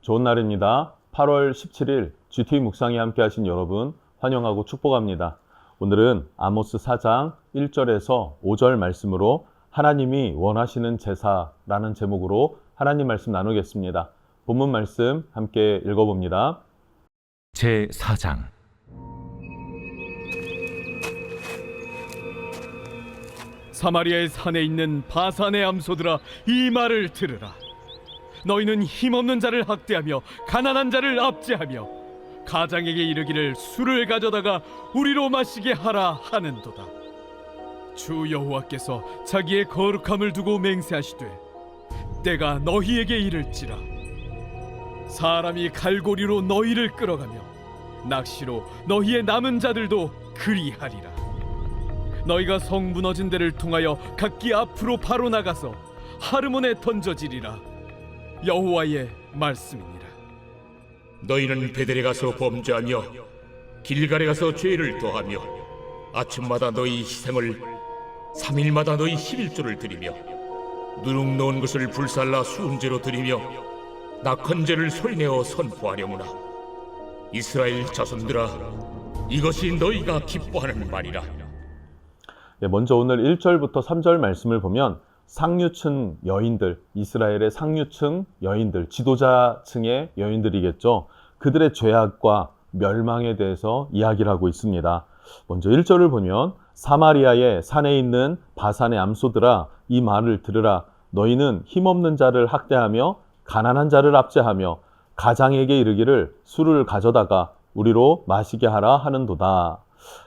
좋은 날입니다. 8월 17일 GT 묵상에 함께 하신 여러분 환영하고 축복합니다. 오늘은 아모스 4장 1절에서 5절 말씀으로 하나님이 원하시는 제사라는 제목으로 하나님 말씀 나누겠습니다. 본문 말씀 함께 읽어봅니다. 제4장. 사마리아의 산에 있는 바산의 암소들아, 이 말을 들으라. 너희는 힘없는 자를 학대하며 가난한 자를 압제하며 가장에게 이르기를 술을 가져다가 우리로 마시게 하라 하는도다. 주 여호와께서 자기의 거룩함을 두고 맹세하시되 때가 너희에게 이를지라. 사람이 갈고리로 너희를 끌어가며 낚시로 너희의 남은 자들도 그리하리라. 너희가 성 무너진 데를 통하여 각기 앞으로 바로 나가서 하르몬에 던져지리라. 여호와의 말씀이니라. 너희는 베델에 가서 범죄하며 길갈에 가서 죄를 더하며 아침마다 너희 희생을 3일마다 너희 11조를 드리며 누룩 놓은 것을 불살라 수음제로 드리며 낙헌제를 소리내어 선포하려무나. 이스라엘 자손들아, 이것이 너희가 기뻐하는 말이라. 먼저 오늘 1절부터 3절 말씀을 보면 상류층 여인들, 이스라엘의 상류층 여인들, 지도자층의 여인들이겠죠. 그들의 죄악과 멸망에 대해서 이야기를 하고 있습니다. 먼저 1절을 보면 사마리아의 산에 있는 바산의 암소들아, 이 말을 들으라. 너희는 힘없는 자를 학대하며 가난한 자를 압제하며 가장에게 이르기를 술을 가져다가 우리로 마시게 하라 하는도다.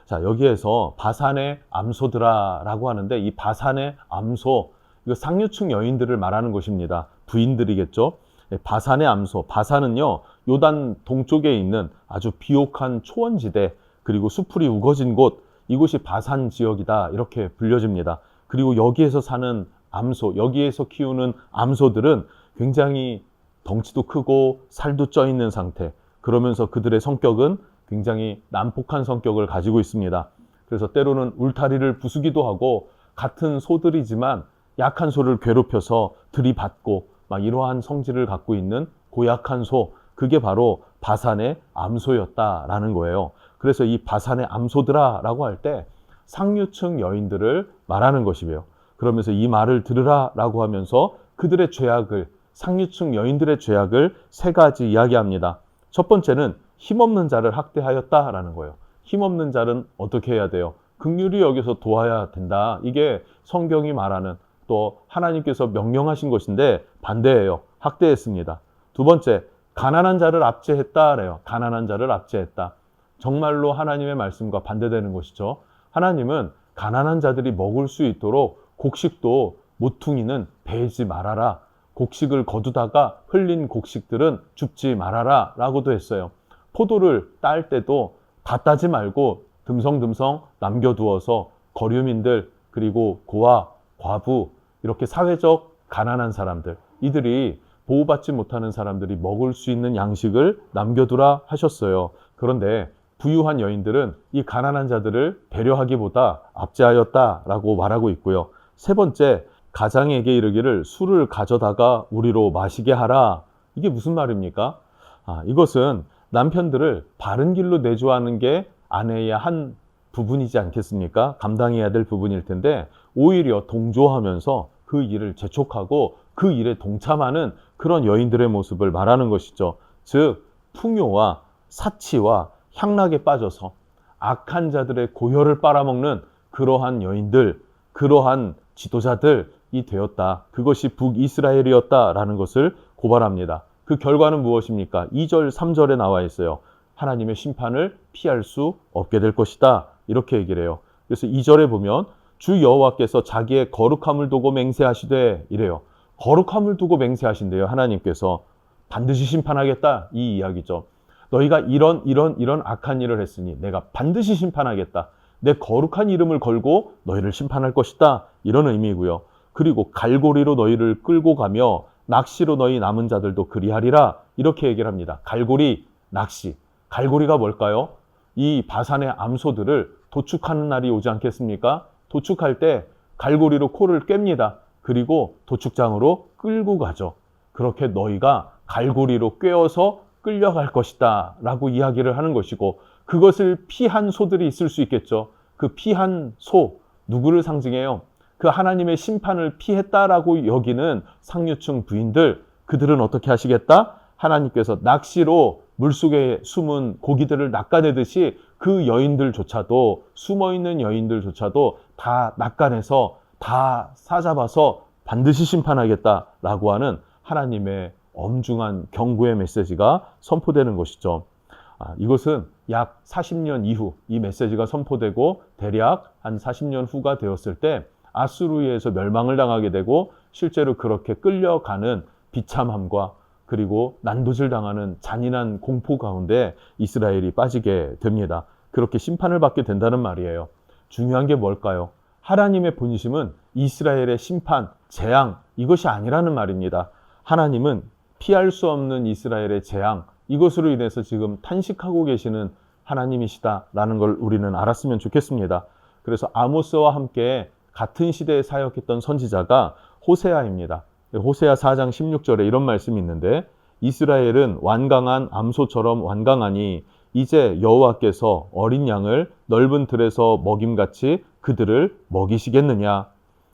자, 여기에서 바산의 암소들아라고 하는데, 이 바산의 암소, 이거 상류층 여인들을 말하는 것입니다. 부인들이겠죠. 바산의 암소, 바산은요 요단 동쪽에 있는 아주 비옥한 초원지대, 그리고 수풀이 우거진 곳, 이곳이 바산 지역이다 이렇게 불려집니다. 그리고 여기에서 사는 암소, 여기에서 키우는 암소들은 굉장히 덩치도 크고 살도 쪄 있는 상태, 그러면서 그들의 성격은 굉장히 난폭한 성격을 가지고 있습니다. 그래서 때로는 울타리를 부수기도 하고 같은 소들이지만 약한 소를 괴롭혀서 들이받고 막 이러한 성질을 갖고 있는 고약한 소, 그게 바로 바산의 암소였다라는 거예요. 그래서 이 바산의 암소들아라고 할 때 상류층 여인들을 말하는 것이고요. 그러면서 이 말을 들으라라고 하면서 그들의 죄악을, 상류층 여인들의 죄악을 세 가지 이야기합니다. 첫 번째는 힘없는 자를 학대하였다라는 거예요. 힘없는 자는 어떻게 해야 돼요? 긍휼히 여겨서 도와야 된다. 이게 성경이 말하는, 또 하나님께서 명령하신 것인데 반대예요. 학대했습니다. 두 번째, 가난한 자를 압제했다래요. 가난한 자를 압제했다. 정말로 하나님의 말씀과 반대되는 것이죠. 하나님은 가난한 자들이 먹을 수 있도록 곡식도 모퉁이는 베지 말아라. 곡식을 거두다가 흘린 곡식들은 줍지 말아라 라고도 했어요. 포도를 딸 때도 다 따지 말고 듬성듬성 남겨두어서 거류민들, 그리고 고아, 과부, 이렇게 사회적 가난한 사람들, 이들이 보호받지 못하는 사람들이 먹을 수 있는 양식을 남겨두라 하셨어요. 그런데 부유한 여인들은 이 가난한 자들을 배려하기보다 압제하였다라고 말하고 있고요. 세 번째, 가장에게 이르기를 술을 가져다가 우리로 마시게 하라. 이게 무슨 말입니까? 이것은 남편들을 바른 길로 내조하는 게 아내의 한 부분이지 않겠습니까? 감당해야 될 부분일 텐데, 오히려 동조하면서 그 일을 재촉하고 그 일에 동참하는 그런 여인들의 모습을 말하는 것이죠. 즉, 풍요와 사치와 향락에 빠져서 악한 자들의 고혈을 빨아먹는 그러한 여인들, 그러한 지도자들이 되었다. 그것이 북이스라엘이었다라는 것을 고발합니다. 그 결과는 무엇입니까? 2절, 3절에 나와 있어요. 하나님의 심판을 피할 수 없게 될 것이다. 이렇게 얘기를 해요. 그래서 2절에 보면 주 여호와께서 자기의 거룩함을 두고 맹세하시되 이래요. 거룩함을 두고 맹세하신대요. 하나님께서 반드시 심판하겠다, 이 이야기죠. 너희가 이런 악한 일을 했으니 내가 반드시 심판하겠다. 내 거룩한 이름을 걸고 너희를 심판할 것이다. 이런 의미고요. 그리고 갈고리로 너희를 끌고 가며 낚시로 너희 남은 자들도 그리하리라. 이렇게 얘기를 합니다. 갈고리, 낚시. 갈고리가 뭘까요? 이 바산의 암소들을 도축하는 날이 오지 않겠습니까? 도축할 때 갈고리로 코를 꿰입니다. 그리고 도축장으로 끌고 가죠. 그렇게 너희가 갈고리로 꿰어서 끌려갈 것이다 라고 이야기를 하는 것이고, 그것을 피한 소들이 있을 수 있겠죠. 그 피한 소, 누구를 상징해요? 그 하나님의 심판을 피했다라고 여기는 상류층 부인들, 그들은 어떻게 하시겠다? 하나님께서 낚시로 물속에 숨은 고기들을 낚아내듯이 그 여인들조차도, 숨어있는 여인들조차도 다 낚아내서 다 사잡아서 반드시 심판하겠다라고 하는 하나님의 엄중한 경고의 메시지가 선포되는 것이죠. 이것은 약 40년 이후 이 메시지가 선포되고 대략 한 40년 후가 되었을 때 아수르에서 멸망을 당하게 되고, 실제로 그렇게 끌려가는 비참함과 그리고 난도질 당하는 잔인한 공포 가운데 이스라엘이 빠지게 됩니다. 그렇게 심판을 받게 된다는 말이에요. 중요한 게 뭘까요? 하나님의 본심은 이스라엘의 심판, 재앙, 이것이 아니라는 말입니다. 하나님은 피할 수 없는 이스라엘의 재앙, 이것으로 인해서 지금 탄식하고 계시는 하나님이시다라는 걸 우리는 알았으면 좋겠습니다. 그래서 아모스와 함께 같은 시대에 사역했던 선지자가 호세아입니다. 호세아 4장 16절에 이런 말씀이 있는데, 이스라엘은 완강한 암소처럼 완강하니 이제 여호와께서 어린 양을 넓은 들에서 먹임같이 그들을 먹이시겠느냐.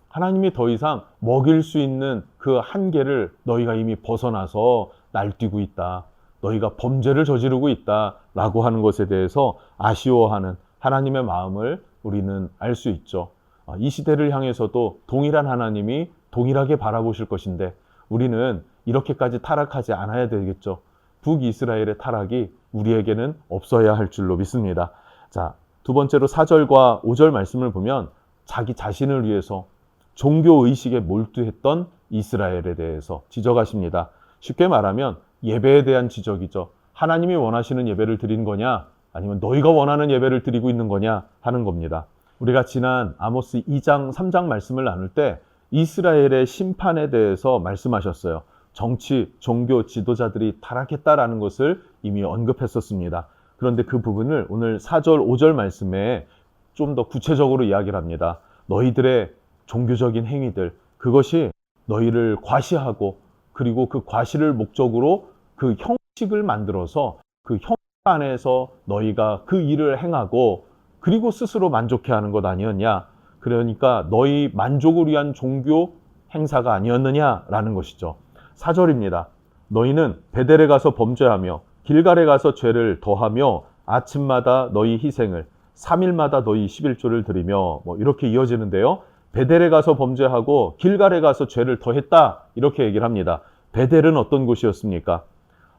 하나님이 더 이상 먹일 수 있는 그 한계를 너희가 이미 벗어나서 날뛰고 있다. 너희가 범죄를 저지르고 있다라고 하는 것에 대해서 아쉬워하는 하나님의 마음을 우리는 알 수 있죠. 이 시대를 향해서도 동일한 하나님이 동일하게 바라보실 것인데 우리는 이렇게까지 타락하지 않아야 되겠죠. 북이스라엘의 타락이 우리에게는 없어야 할 줄로 믿습니다. 자, 두 번째로 4절과 5절 말씀을 보면 자기 자신을 위해서 종교의식에 몰두했던 이스라엘에 대해서 지적하십니다. 쉽게 말하면 예배에 대한 지적이죠. 하나님이 원하시는 예배를 드린 거냐, 아니면 너희가 원하는 예배를 드리고 있는 거냐 하는 겁니다. 우리가 지난 아모스 2장, 3장 말씀을 나눌 때 이스라엘의 심판에 대해서 말씀하셨어요. 정치, 종교 지도자들이 타락했다라는 것을 이미 언급했었습니다. 그런데 그 부분을 오늘 4절, 5절 말씀에 좀 더 구체적으로 이야기를 합니다. 너희들의 종교적인 행위들, 그것이 너희를 과시하고, 그리고 그 과시를 목적으로 그 형식을 만들어서 그 형식 안에서 너희가 그 일을 행하고 그리고 스스로 만족해하는 것 아니었냐. 그러니까 너희 만족을 위한 종교 행사가 아니었느냐라는 것이죠. 4절입니다. 너희는 베델에 가서 범죄하며 길갈에 가서 죄를 더하며 아침마다 너희 희생을 3일마다 너희 11조를 드리며, 이렇게 이어지는데요. 베델에 가서 범죄하고 길갈에 가서 죄를 더했다, 이렇게 얘기를 합니다. 베델은 어떤 곳이었습니까?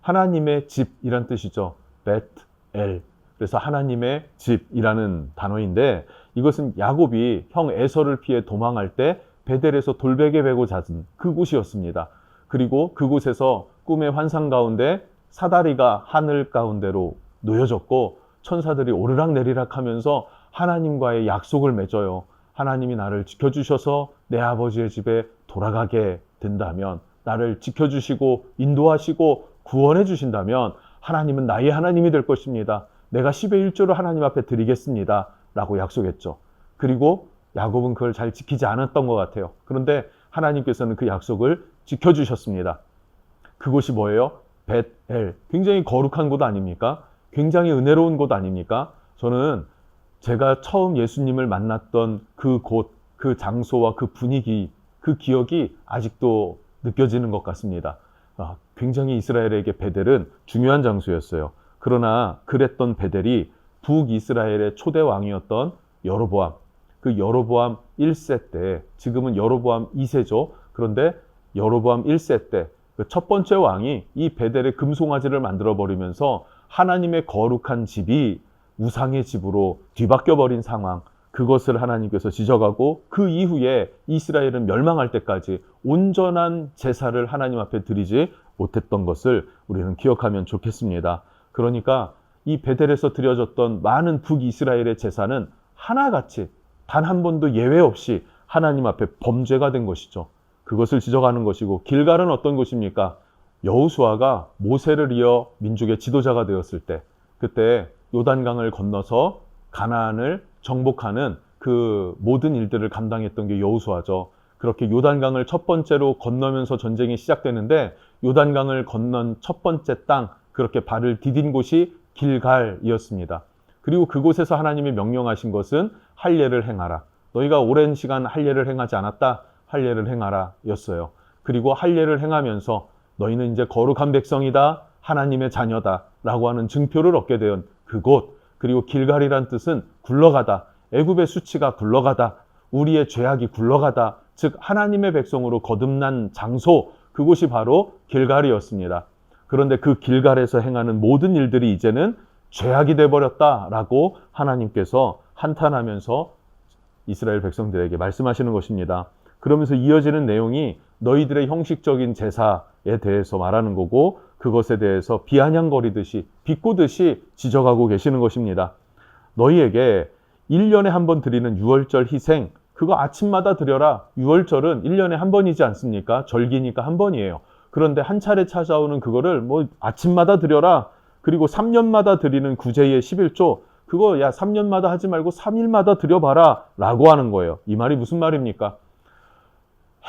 하나님의 집이란 뜻이죠. 벳엘. 그래서 하나님의 집이라는 단어인데, 이것은 야곱이 형 에서를 피해 도망할 때 베델에서 돌베개 베고 잤은 그곳이었습니다. 그리고 그곳에서 꿈의 환상 가운데 사다리가 하늘 가운데로 놓여졌고 천사들이 오르락내리락 하면서 하나님과의 약속을 맺어요. 하나님이 나를 지켜주셔서 내 아버지의 집에 돌아가게 된다면, 나를 지켜주시고 인도하시고 구원해 주신다면 하나님은 나의 하나님이 될 것입니다. 내가 10의 1조를 하나님 앞에 드리겠습니다 라고 약속했죠. 그리고 야곱은 그걸 잘 지키지 않았던 것 같아요. 그런데 하나님께서는 그 약속을 지켜주셨습니다. 그곳이 뭐예요? 벳엘. 굉장히 거룩한 곳 아닙니까? 굉장히 은혜로운 곳 아닙니까? 저는 제가 처음 예수님을 만났던 그 곳, 그 장소와 그 분위기, 그 기억이 아직도 느껴지는 것 같습니다. 굉장히 이스라엘에게 베델은 중요한 장소였어요. 그러나 그랬던 베델이 북이스라엘의 초대 왕이었던 여로보암, 그 여로보암 1세 때, 지금은 여로보암 2세죠. 그런데 여로보암 1세 때 그 첫 번째 왕이 이 베델의 금송아지를 만들어 버리면서 하나님의 거룩한 집이 우상의 집으로 뒤바뀌어 버린 상황, 그것을 하나님께서 지적하고 그 이후에 이스라엘은 멸망할 때까지 온전한 제사를 하나님 앞에 드리지 못했던 것을 우리는 기억하면 좋겠습니다. 그러니까 이 베델에서 드려졌던 많은 북이스라엘의 제사는 하나같이 단 한 번도 예외 없이 하나님 앞에 범죄가 된 것이죠. 그것을 지적하는 것이고, 길갈은 어떤 곳입니까? 여호수아가 모세를 이어 민족의 지도자가 되었을 때, 그때 요단강을 건너서 가나안을 정복하는 그 모든 일들을 감당했던 게 여호수아죠. 그렇게 요단강을 첫 번째로 건너면서 전쟁이 시작되는데 요단강을 건넌 첫 번째 땅, 그렇게 발을 디딘 곳이 길갈이었습니다. 그리고 그곳에서 하나님이 명령하신 것은 할례를 행하라. 너희가 오랜 시간 할례를 행하지 않았다. 할례를 행하라 였어요. 그리고 할례를 행하면서 너희는 이제 거룩한 백성이다. 하나님의 자녀다. 라고 하는 증표를 얻게 된 그곳. 그리고 길갈이란 뜻은 굴러가다. 애굽의 수치가 굴러가다. 우리의 죄악이 굴러가다. 즉 하나님의 백성으로 거듭난 장소, 그곳이 바로 길갈이었습니다. 그런데 그 길갈에서 행하는 모든 일들이 이제는 죄악이 돼버렸다라고 하나님께서 한탄하면서 이스라엘 백성들에게 말씀하시는 것입니다. 그러면서 이어지는 내용이 너희들의 형식적인 제사에 대해서 말하는 거고, 그것에 대해서 비아냥거리듯이 비꼬듯이 지적하고 계시는 것입니다. 너희에게 1년에 한 번 드리는 유월절 희생, 그거 아침마다 드려라. 유월절은 1년에 한 번이지 않습니까? 절기니까 한 번이에요. 그런데 한 차례 찾아오는 그거를 뭐 아침마다 드려라. 그리고 3년마다 드리는 구제의 11조, 그거 야 3년마다 하지 말고 3일마다 드려봐라 라고 하는 거예요. 이 말이 무슨 말입니까?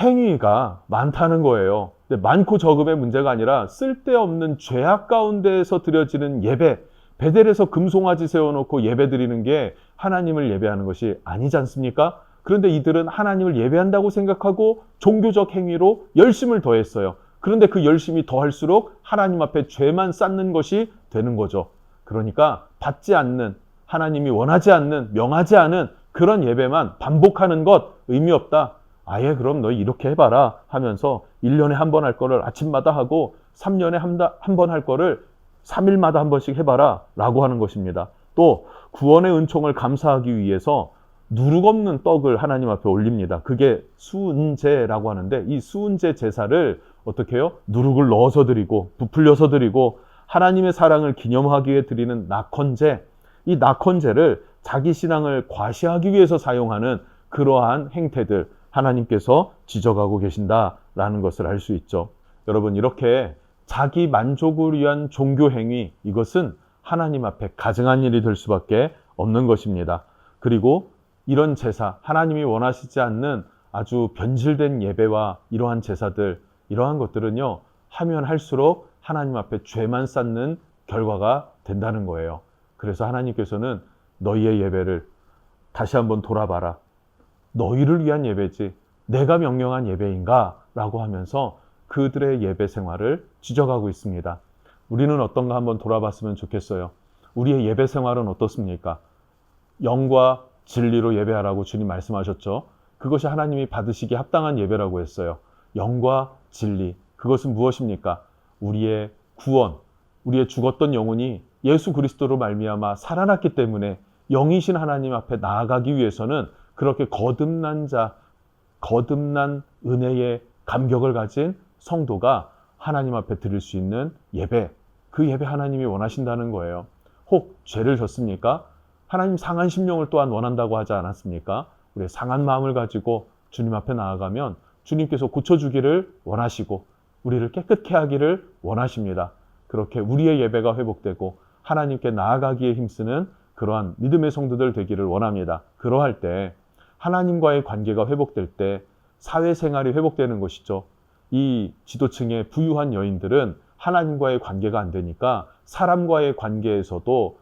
행위가 많다는 거예요. 근데 많고 적음의 문제가 아니라 쓸데없는 죄악 가운데에서 드려지는 예배, 베델에서 금송아지 세워놓고 예배 드리는 게 하나님을 예배하는 것이 아니지 않습니까? 그런데 이들은 하나님을 예배한다고 생각하고 종교적 행위로 열심을 더했어요. 그런데 그 열심이 더할수록 하나님 앞에 죄만 쌓는 것이 되는 거죠. 그러니까 받지 않는, 하나님이 원하지 않는, 명하지 않은 그런 예배만 반복하는 것 의미 없다. 아예 그럼 너희 이렇게 해봐라 하면서 1년에 한 번 할 거를 아침마다 하고 3년에 한 번 할 거를 3일마다 한 번씩 해봐라 라고 하는 것입니다. 또 구원의 은총을 감사하기 위해서 누룩 없는 떡을 하나님 앞에 올립니다. 그게 수은제라고 하는데, 이 수은제 제사를 어떻게 해요? 누룩을 넣어서 드리고 부풀려서 드리고 하나님의 사랑을 기념하기 위해 드리는 낙헌제, 이 낙헌제를 자기 신앙을 과시하기 위해서 사용하는 그러한 행태들, 하나님께서 지적하고 계신다라는 것을 알 수 있죠. 여러분, 이렇게 자기 만족을 위한 종교 행위, 이것은 하나님 앞에 가증한 일이 될 수밖에 없는 것입니다. 그리고 이런 제사, 하나님이 원하시지 않는 아주 변질된 예배와 이러한 제사들, 이러한 것들은요, 하면 할수록 하나님 앞에 죄만 쌓는 결과가 된다는 거예요. 그래서 하나님께서는 너희의 예배를 다시 한번 돌아봐라. 너희를 위한 예배지 내가 명령한 예배인가? 라고 하면서 그들의 예배 생활을 지적하고 있습니다. 우리는 어떤가 한번 돌아봤으면 좋겠어요. 우리의 예배 생활은 어떻습니까? 영과 진리로 예배하라고 주님 말씀하셨죠. 그것이 하나님이 받으시기에 합당한 예배라고 했어요. 영과 진리, 그것은 무엇입니까? 우리의 구원, 우리의 죽었던 영혼이 예수 그리스도로 말미암아 살아났기 때문에 영이신 하나님 앞에 나아가기 위해서는 그렇게 거듭난 자, 거듭난 은혜의 감격을 가진 성도가 하나님 앞에 드릴 수 있는 예배, 그 예배 하나님이 원하신다는 거예요. 혹 죄를 졌습니까? 하나님 상한 심령을 또한 원한다고 하지 않았습니까? 우리의 상한 마음을 가지고 주님 앞에 나아가면 주님께서 고쳐주기를 원하시고 우리를 깨끗게 하기를 원하십니다. 그렇게 우리의 예배가 회복되고 하나님께 나아가기에 힘쓰는 그러한 믿음의 성도들 되기를 원합니다. 그러할 때 하나님과의 관계가 회복될 때 사회생활이 회복되는 것이죠. 이 지도층의 부유한 여인들은 하나님과의 관계가 안 되니까 사람과의 관계에서도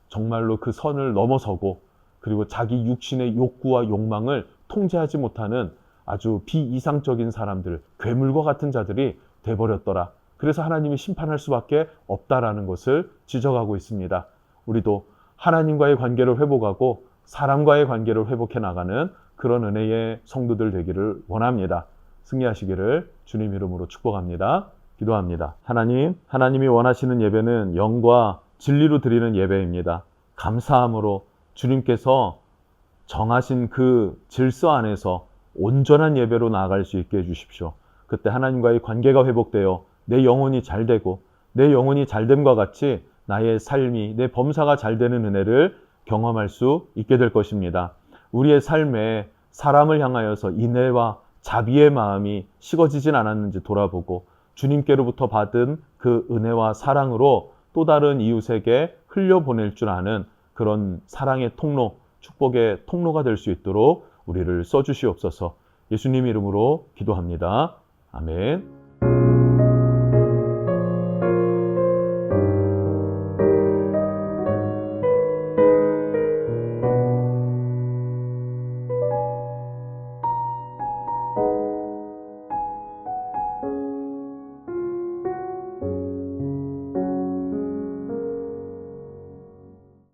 정말로 그 선을 넘어서고, 그리고 자기 육신의 욕구와 욕망을 통제하지 못하는 아주 비이상적인 사람들, 괴물과 같은 자들이 돼버렸더라. 그래서 하나님이 심판할 수밖에 없다라는 것을 지적하고 있습니다. 우리도 하나님과의 관계를 회복하고 사람과의 관계를 회복해 나가는 그런 은혜의 성도들 되기를 원합니다. 승리하시기를 주님 이름으로 축복합니다. 기도합니다. 하나님, 하나님이 원하시는 예배는 영과 진리로 드리는 예배입니다. 감사함으로 주님께서 정하신 그 질서 안에서 온전한 예배로 나아갈 수 있게 해주십시오. 그때 하나님과의 관계가 회복되어 내 영혼이 잘되고 내 영혼이 잘됨과 같이 나의 삶이, 내 범사가 잘되는 은혜를 경험할 수 있게 될 것입니다. 우리의 삶에 사람을 향하여서 인애와 자비의 마음이 식어지진 않았는지 돌아보고 주님께로부터 받은 그 은혜와 사랑으로 또 다른 이웃에게 흘려보낼 줄 아는 그런 사랑의 통로, 축복의 통로가 될 수 있도록 우리를 써주시옵소서. 예수님 이름으로 기도합니다. 아멘.